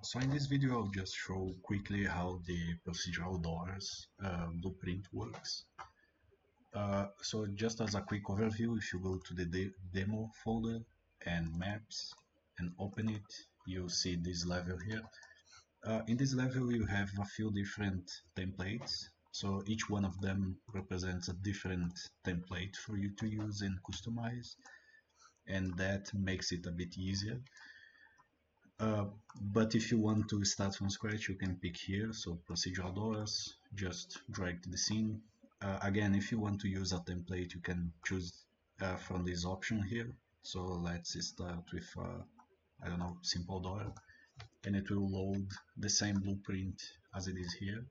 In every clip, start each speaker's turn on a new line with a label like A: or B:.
A: So in this video, I'll just show quickly how the procedural doors blueprint works. So just as a quick overview, if you go to the demo folder and maps and open it, you'll see this level here. In this level, you have a few different templates. So each one of them represents a different template for you to use and customize, and that makes it a bit easier. Uh, but if you want to start from scratch, you can pick here. So procedural doors, just drag to the scene. Again, if you want to use a template, you can choose from this option here. So let's start with, I don't know, simple door, and it will load the same blueprint as it is here.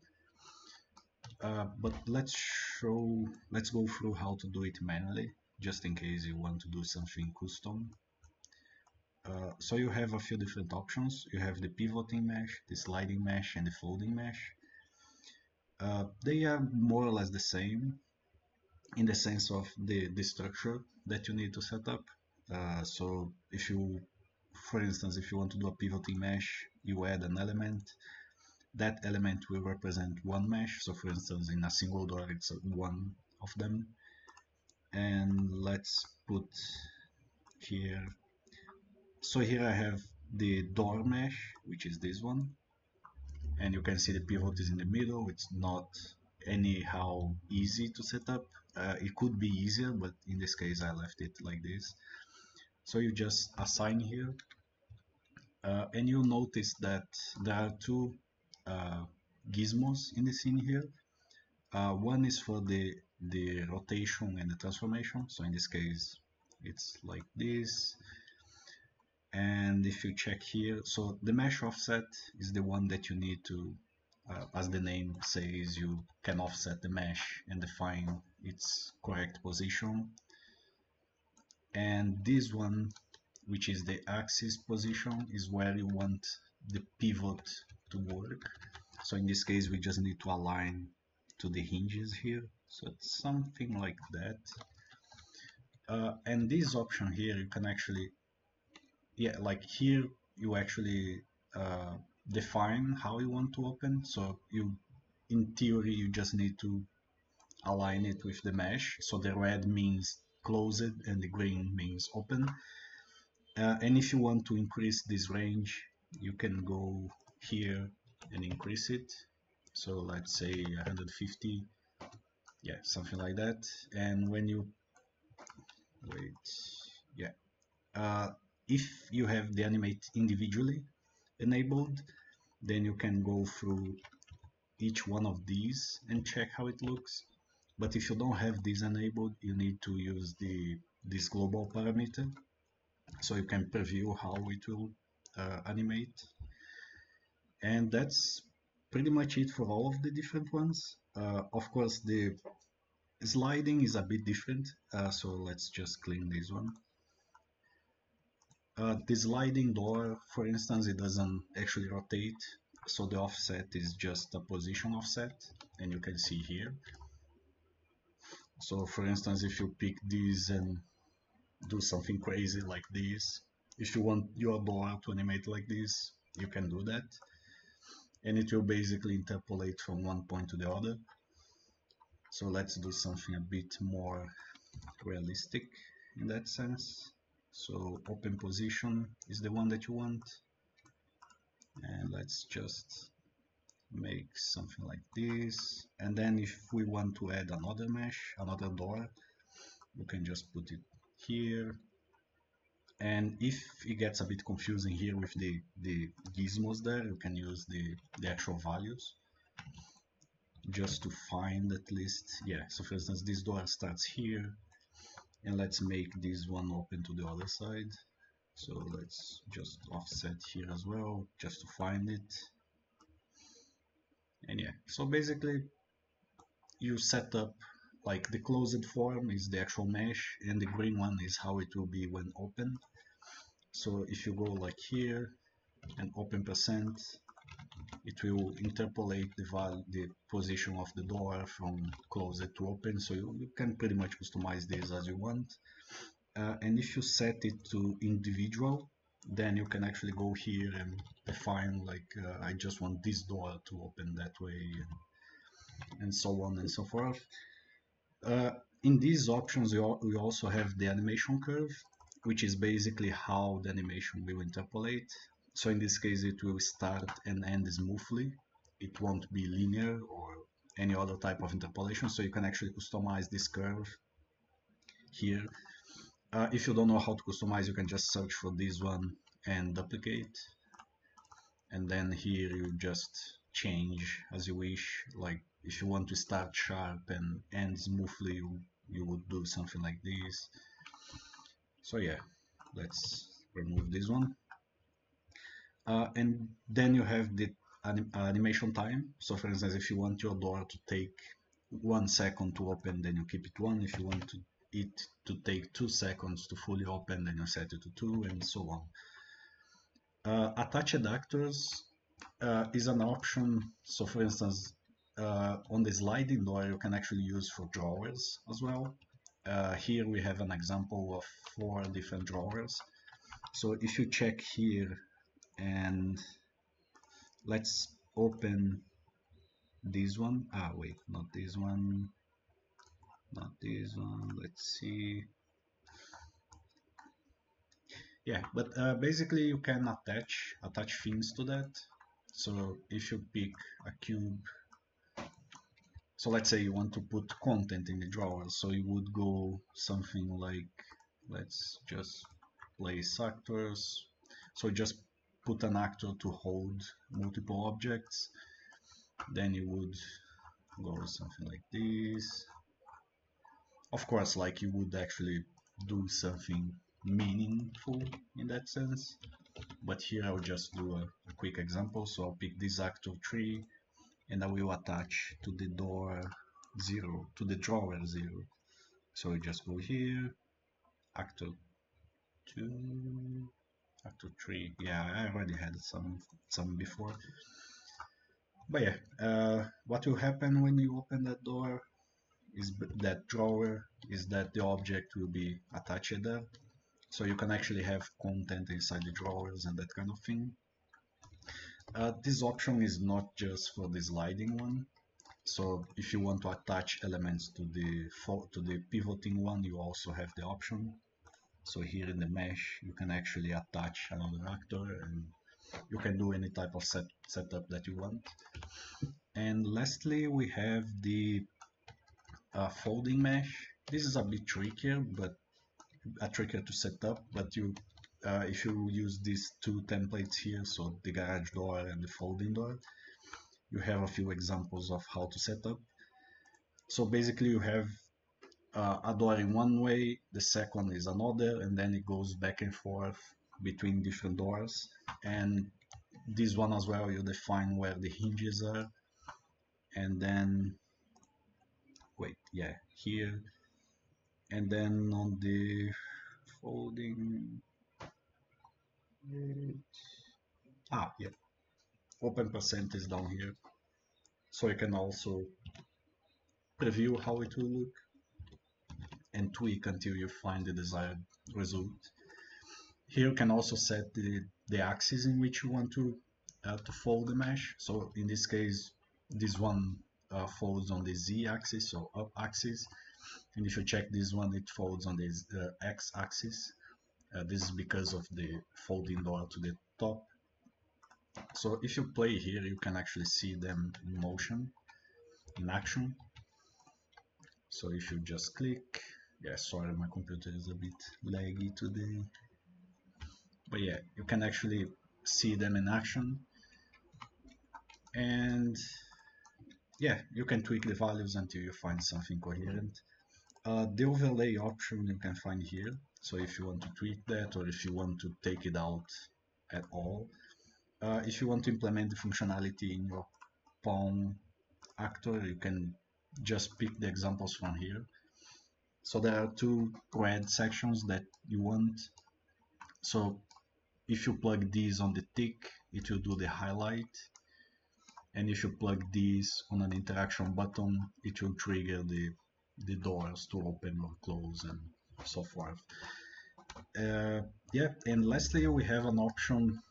A: But let's go through how to do it manually, just in case you want to do something custom. So you have a few different options. You have the pivoting mesh, the sliding mesh, and the folding mesh. They are more or less the same in the sense of the structure that you need to set up. So if you, for instance, if you want to do a pivoting mesh, you add an element. That element will represent one mesh. So for instance, in a single door, it's one of them. And let's put here. So here I have the door mesh, which is this one, and you can see the pivot is in the middle. It's not anyhow easy to set up. It could be easier, but in this case I left it like this. So you just assign here, and you'll notice that there are two gizmos in the scene here. One is for the rotation and the transformation. So in this case it's like this. And if you check here, so the mesh offset is the one that you need to, as the name says, you can offset the mesh and define its correct position. And this one, which is the axis position, is where you want the pivot to work. So in this case, we just need to align to the hinges here. So it's something like that. And this option here, you can actually, yeah, like here you actually define how you want to open. So you, in theory, you just need to align it with the mesh. So the red means closed and the green means open. And if you want to increase this range, you can go here and increase it. So let's say 150, yeah, something like that. And when you wait, yeah, if you have the animate individually enabled, then you can go through each one of these and check how it looks. But if you don't have this enabled, you need to use this global parameter, so you can preview how it will animate. And that's pretty much it for all of the different ones. Of course, the sliding is a bit different, so let's just clean this one. The sliding door, for instance, it doesn't actually rotate, so the offset is just a position offset, and you can see here. So for instance, if you pick this and do something crazy like this, if you want your door to animate like this, you can do that, and it will basically interpolate from one point to the other. So let's do something a bit more realistic in that sense. So open position is the one that you want, and let's just make something like this. And then if we want to add another mesh, another door, we can just put it here. And if it gets a bit confusing here with the gizmos there, you can use the actual values just to find at least, yeah. So for instance, this door starts here, and let's make this one open to the other side. So let's just offset here as well, just to find it. And yeah, so basically you set up, like, the closed form is the actual mesh, and the green one is how it will be when open. So if you go like here and open %, it will interpolate the position of the door from closed to open. So you can pretty much customize this as you want. And if you set it to individual, then you can actually go here and define like I just want this door to open that way, and so on and so forth. Uh, in these options, we also have the animation curve, which is basically how the animation will interpolate. So in this case, it will start and end smoothly. It won't be linear or any other type of interpolation. So you can actually customize this curve here. If you don't know how to customize, you can just search for this one and duplicate. And then here you just change as you wish. Like if you want to start sharp and end smoothly, you would do something like this. So yeah, let's remove this one. And then you have the animation time. So for instance, if you want your door to take 1 second to open, then you keep it 1. If you want it to take 2 seconds to fully open, then you set it to 2, and so on. Attached actors is an option. So for instance, on the sliding door, you can actually use for drawers as well. Here we have an example of 4 different drawers. So if you check here and let's open this one. Wait, not this one, not this one. Let's see. Yeah, but basically you can attach things to that. So if you pick a cube, so let's say you want to put content in the drawer, so you would go something like, let's just place actors. So just put an actor to hold multiple objects. Then you would go something like this. Of course, like you would actually do something meaningful in that sense. But here I'll just do a quick example. So I'll pick this actor 3 and I will attach to the door 0, to the drawer 0. So we just go here, actor 2, actor 3. Yeah, I already had some before. But yeah, what will happen when you open that door is that drawer is that the object will be attached there. So you can actually have content inside the drawers and that kind of thing. This option is not just for the sliding one. So if you want to attach elements to the pivoting one, you also have the option. So here in the mesh, you can actually attach another actor, and you can do any type of setup that you want. And lastly, we have the folding mesh. This is a bit trickier, but trickier to set up. But if you use these 2 templates here, so the garage door and the folding door, you have a few examples of how to set up. So basically you have a door in one way, the second is another, and then it goes back and forth between different doors. And this one as well, you define where the hinges are, and then wait, yeah, here, and then on the folding, yeah, open percent is down here, so you can also preview how it will look and tweak until you find the desired result. Here you can also set the axis in which you want to fold the mesh. So in this case, this one folds on the Z axis, so up axis. And if you check this one, it folds on the X axis. This is because of the folding door to the top. So if you play here, you can actually see them in motion, in action. So if you just click, yeah, sorry, my computer is a bit laggy today. But yeah, you can actually see them in action. And yeah, you can tweak the values until you find something coherent. The overlay option you can find here. So if you want to tweak that, or if you want to take it out at all. If you want to implement the functionality in your Palm actor, you can just pick the examples from here. So there are 2 red sections that you want. So if you plug these on the tick, it will do the highlight. And if you plug these on an interaction button, it will trigger the doors to open or close and so forth. Yeah, and lastly we have an option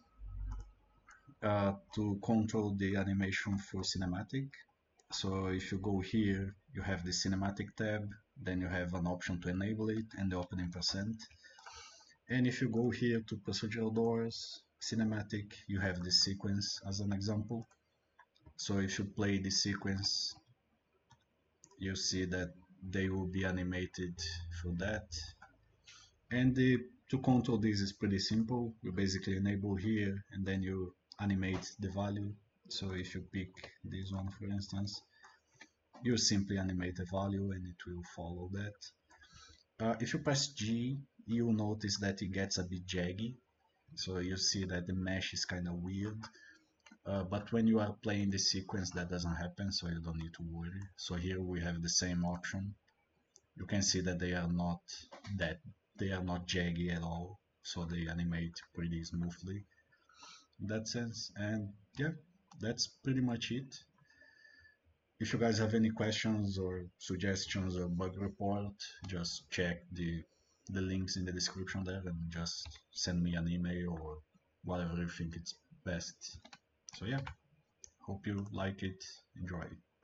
A: to control the animation for cinematic. So if you go here, you have the cinematic tab, then you have an option to enable it and the opening percent. And if you go here to procedural doors, cinematic, you have the sequence as an example. So if you play the sequence, you see that they will be animated through that. And to control this is pretty simple. You basically enable here and then you animate the value. So if you pick this one for instance, you simply animate a value and it will follow that. If you press G, you'll notice that it gets a bit jaggy. So you see that the mesh is kind of weird. But when you are playing the sequence, that doesn't happen, so you don't need to worry. So here we have the same option. You can see that that they are not jaggy at all, so they animate pretty smoothly in that sense. And yeah, that's pretty much it. If you guys have any questions or suggestions or bug report, just check the links in the description there and just send me an email or whatever you think it's best. So yeah, hope you like it, enjoy it.